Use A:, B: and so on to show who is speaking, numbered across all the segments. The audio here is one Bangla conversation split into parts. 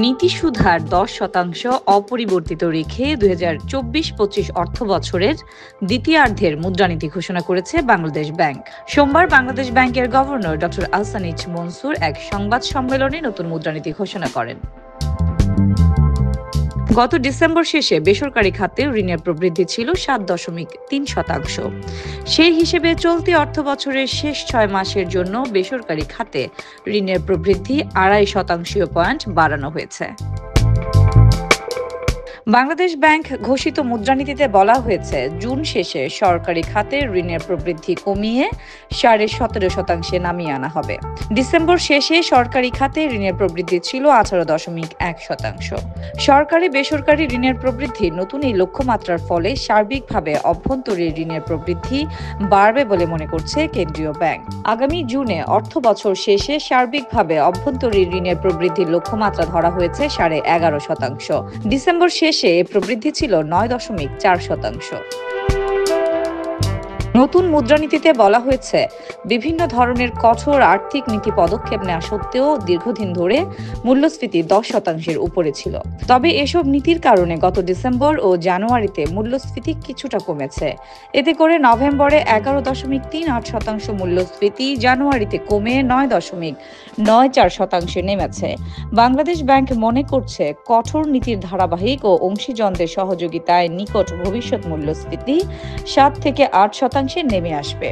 A: নীতি সুধার 10% অপরিবর্তিত রেখে 2024-25 অর্থবছরের দ্বিতীয়ার্ধের মুদ্রানীতি ঘোষণা করেছে বাংলাদেশ ব্যাংক। সোমবার বাংলাদেশ ব্যাংকের গভর্নর ড. আহসান মনসুর এক সংবাদ সম্মেলনে নতুন মুদ্রানীতি ঘোষণা করেন। গত ডিসেম্বর শেষে বেসরকারি খাতে ঋণের প্রবৃদ্ধি ছিল 7.3%। সেই হিসেবে চলতি অর্থবছরের শেষ 6 মাসের জন্য বেসরকারি খাতে ঋণের প্রবৃদ্ধি 2.5 পয়েন্ট বাড়ানো হয়েছে। বাংলাদেশ ব্যাংক ঘোষিত মুদ্রানীতিতে বলা হয়েছে, জুন শেষে সরকারি খাতে ঋণের প্রবৃদ্ধি কমিয়ে 17.5% নামিয়ে আনা হবে। ডিসেম্বর শেষে সরকারি খাতে ঋণের প্রবৃদ্ধি ছিল 18.1%। সরকারি বেসরকারি ঋণের প্রবৃদ্ধি নতুন এই লক্ষ্যমাত্রার ফলে সার্বিকভাবে অভ্যন্তরীণ ঋণের প্রবৃদ্ধি বাড়বে বলে মনে করছে কেন্দ্রীয় ব্যাংক। আগামী জুনে অর্থ বছর শেষে সার্বিকভাবে অভ্যন্তরীণ ঋণের প্রবৃদ্ধির লক্ষ্যমাত্রা ধরা হয়েছে 11.5%। ডিসেম্বর শেষে প্রবৃদ্ধি ছিল 9.4%। নতুন মুদ্রানীতিতে বলা হয়েছে, বিভিন্ন ধরনের কঠোর আর্থিক নীতি পদক্ষেপ নেওয়া সত্ত্বেও দীর্ঘদিন ধরে মূল্যস্ফীতি 10% উপরে ছিল। তবে এসব নীতির কারণে গত ডিসেম্বর ও জানুয়ারিতে মূল্যস্ফীতি কিছুটা কমেছে। এতে করে নভেম্বরে 11.38% মূল্যস্ফীতি জানুয়ারিতে কমে 9.94% নেমেছে। বাংলাদেশ ব্যাংক মনে করছে, কঠোর নীতির ধারাবাহিক ও অংশীজনদের সহযোগিতায় নিকট ভবিষ্যৎ মূল্যস্ফীতি 7 থেকে 8% নেমে আসবে।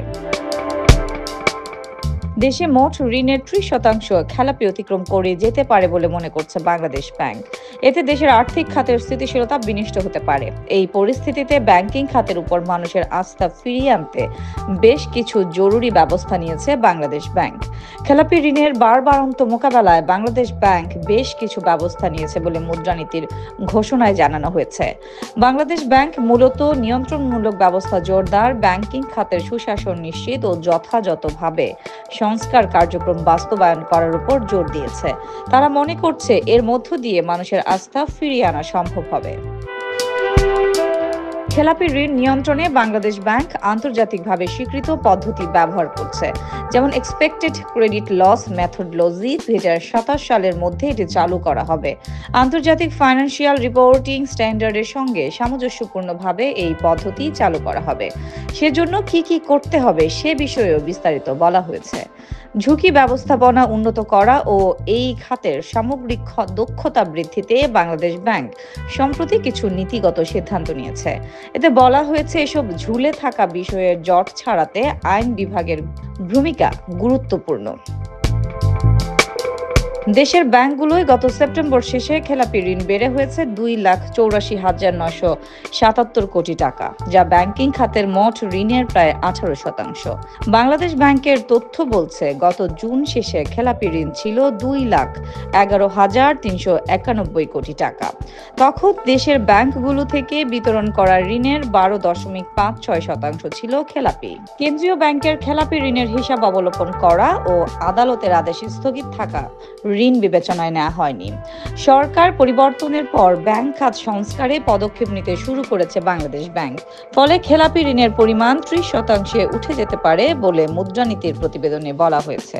A: দেশে মোট ঋণের 30% খেলাপি অতিক্রম করে যেতে পারে বলে মনে করছে বাংলাদেশ ব্যাংক। এতে দেশের আর্থিক খাতের স্থিতিশীলতা বিনষ্ট হতে পারে। এই পরিস্থিতিতে ব্যাংকিং খাতের উপর মানুষের আস্থা ফিরিয়ে আনতে বেশ কিছু জরুরি ব্যবস্থা নিয়েছে বাংলাদেশ ব্যাংক। খেলাপি ঋণের বাড়ন্ত মোকাবেলায় বাংলাদেশ ব্যাংক বেশ কিছু ব্যবস্থা নিয়েছে বলে মুদ্রানীতির ঘোষণায় জানানো হয়েছে। বাংলাদেশ ব্যাংক মূলত নিয়ন্ত্রণমূলক ব্যবস্থা জোরদার, ব্যাংকিং খাতের সুশাসন নিশ্চিত ও যথাযথভাবে সংস্কার কার্যক্রম বাস্তবায়ন করার উপর জোর দিয়েছে। তারা মনে করছে, এর মধ্য দিয়ে মানুষের আস্থা ফিরিয়ে আনা সম্ভব হবে। খেলাপি ঋণ নিয়ন্ত্রণে বাংলাদেশ ব্যাংক আন্তর্জাতিকভাবে স্বীকৃত পদ্ধতি ব্যবহার করছে। যেমন এক্সপেক্টেড ক্রেডিট লস মেথডোলজি 2027 সালের মধ্যে এটি চালু করা হবে। আন্তর্জাতিক ফাইন্যান্সিয়াল রিপোর্টিং স্ট্যান্ডার্ডের সঙ্গে সামঞ্জস্যপূর্ণভাবে এই পদ্ধতি চালু করা হবে। সেজন্য কি করতে হবে সে বিষয়েও বিস্তারিত বলা হয়েছে। ঝুঁকি ব্যবস্থাপনা উন্নত করা ও এই খাতের সামগ্রিক দক্ষতা বৃদ্ধিতে বাংলাদেশ ব্যাংক সম্প্রতি কিছু নীতিগত সিদ্ধান্ত নিয়েছে। এতে বলা হয়েছে, এসব ঝুলে থাকা বিষয়ের জট ছাড়াতে আইন বিভাগের ভূমিকা গুরুত্বপূর্ণ। দেশের ব্যাংকগুলোয় গত সেপ্টেম্বর শেষে খেলাপি ঋণ বেড়ে হয়েছে 2,84,977 কোটি টাকা, যা ব্যাংকিং খাতের মোট ঋণের প্রায় 18%। বাংলাদেশ ব্যাংকের তথ্য বলছে, গত জুন শেষে খেলাপি ঋণ ছিল 2,11,391 কোটি টাকা। তখন দেশের ব্যাংকগুলো থেকে বিতরণ করা ঋণের 12.56% ছিল খেলাপি। কেন্দ্রীয় ব্যাংকের খেলাপি ঋণের হিসাব অবলোকন করা ও আদালতের আদেশে স্থগিত থাকা ঋণ বিবেচনায় নেওয়া হয়নি। সরকার পরিবর্তনের পর ব্যাংক খাত সংস্কারে পদক্ষেপ নিতে শুরু করেছে বাংলাদেশ ব্যাংক। ফলে খেলাপি ঋণের পরিমাণ 30% উঠে যেতে পারে বলে মুদ্রানীতির প্রতিবেদনে বলা হয়েছে।